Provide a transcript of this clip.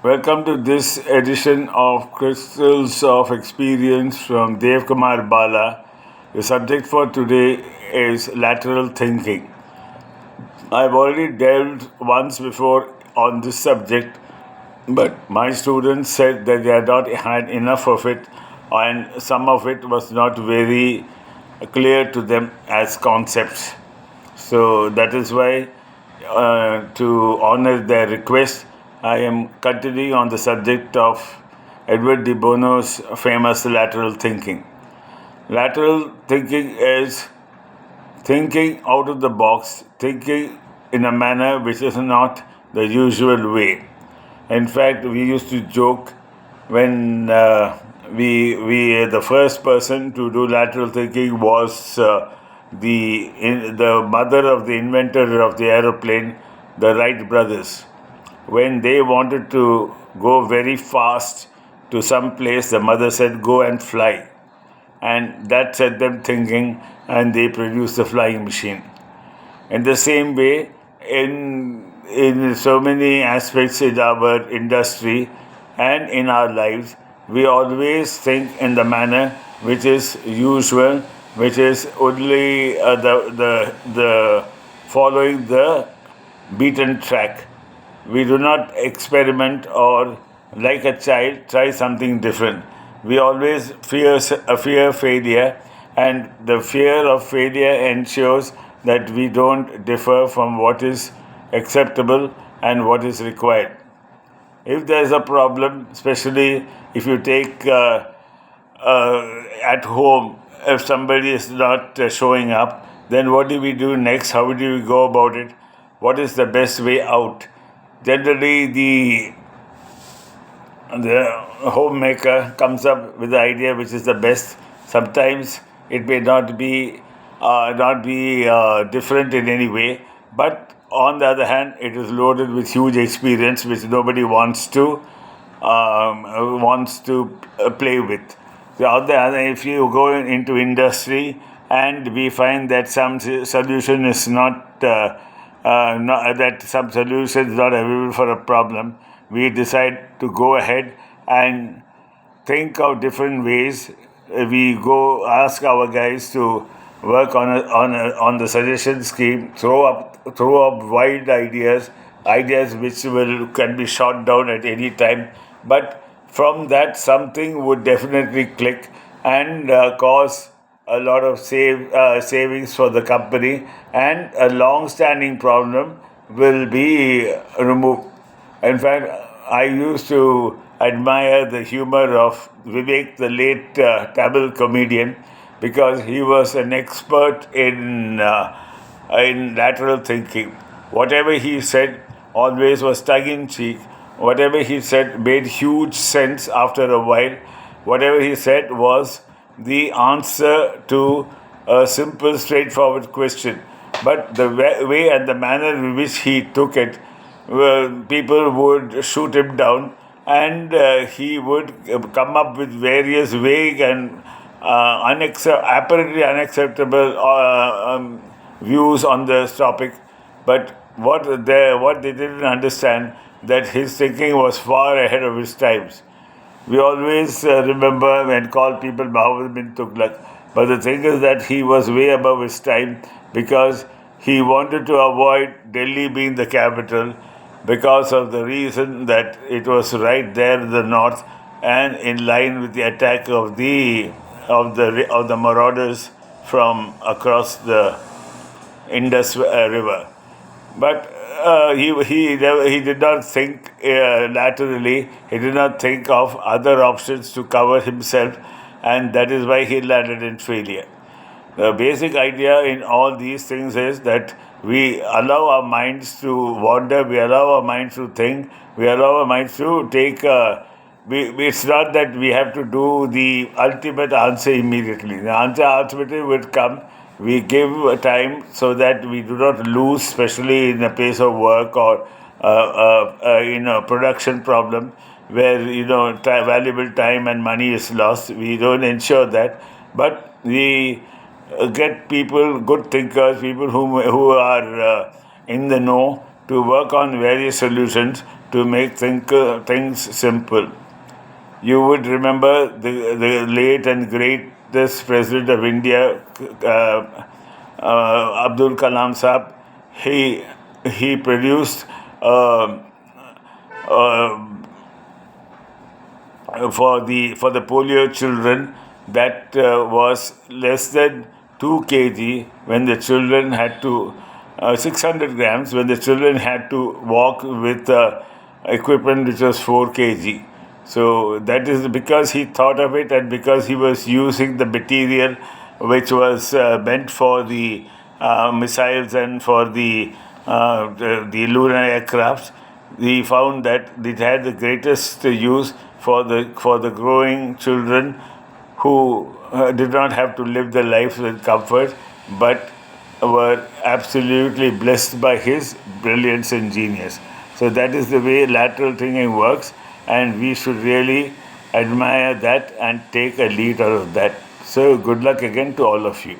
Welcome to this edition of Crystals of Experience from Kumar Bala. The subject for today is lateral thinking. I've already delved once before on this subject, but my students said that they had not had enough of it, and some of it was not very clear to them as concepts. So that is why, to honor their request, I am continuing on the subject of Edward de Bono's famous lateral thinking. Lateral thinking is thinking out of the box, thinking in a manner which is not the usual way. In fact, we used to joke when we the first person to do lateral thinking was the mother of the inventor of the aeroplane, the Wright brothers. When they wanted to go very fast to some place, the mother said, "Go and fly," and that set them thinking, and they produced the flying machine. In the same way, in so many aspects in our industry and in our lives, we always think in the manner which is usual, which is only the following the beaten track. We do not experiment or, like a child, try something different. We always fear failure, and the fear of failure ensures that we don't differ from what is acceptable and what is required. If there is a problem, especially if you take at home, if somebody is not showing up, then what do we do next? How do we go about it? What is the best way out? Generally, the homemaker comes up with the idea which is the best. Sometimes it may not be different in any way, but on the other hand, it is loaded with huge experience which nobody wants to play with. So on the other, if you go into industry and we find that some solution is that some solution is not available for a problem, we decide to go ahead and think of different ways. We go ask our guys to work on the suggestion scheme, throw up wild ideas which will can be shot down at any time. But from that, something would definitely click and cause a lot of savings for the company, and a long-standing problem will be removed. In fact, I used to admire the humor of Vivek, the late Tamil comedian, because he was an expert in lateral thinking. Whatever he said always was tongue in cheek. Whatever he said made huge sense after a while. Whatever he said was the answer to a simple, straightforward question. But the way and the manner in which he took it, people would shoot him down, and he would come up with various vague and apparently unacceptable views on this topic. But what they didn't understand, that his thinking was far ahead of his times. We always remember and call people Muhammad bin Tughlaq, but the thing is that he was way above his time, because he wanted to avoid Delhi being the capital, because of the reason that it was right there in the north and in line with the attack of the marauders from across the Indus River. But he did not think laterally. He did not think of other options to cover himself, and that is why he landed in failure. The basic idea in all these things is that we allow our minds to wander, we allow our minds to think, we allow our minds to take. It's not that we have to do the ultimate answer immediately. The answer ultimately will come. We give time so that we do not lose, especially in a place of work or in a production problem where valuable time and money is lost. We don't ensure that, but we get people, good thinkers, people who are in the know, to work on various solutions to make things simple. You would remember the late and greatest president of India, Abdul Kalam Saab. He produced uh, uh, for the polio children that was less than 2 kg when the children had to 600 grams when the children had to walk with equipment which was 4 kg. So that is because he thought of it, and because he was using the material which was meant for the missiles and for the lunar aircrafts. He found that it had the greatest use for the growing children who did not have to live their lives with comfort, but were absolutely blessed by his brilliance and genius. So that is the way lateral thinking works, and we should really admire that and take a lead out of that. So good luck again to all of you.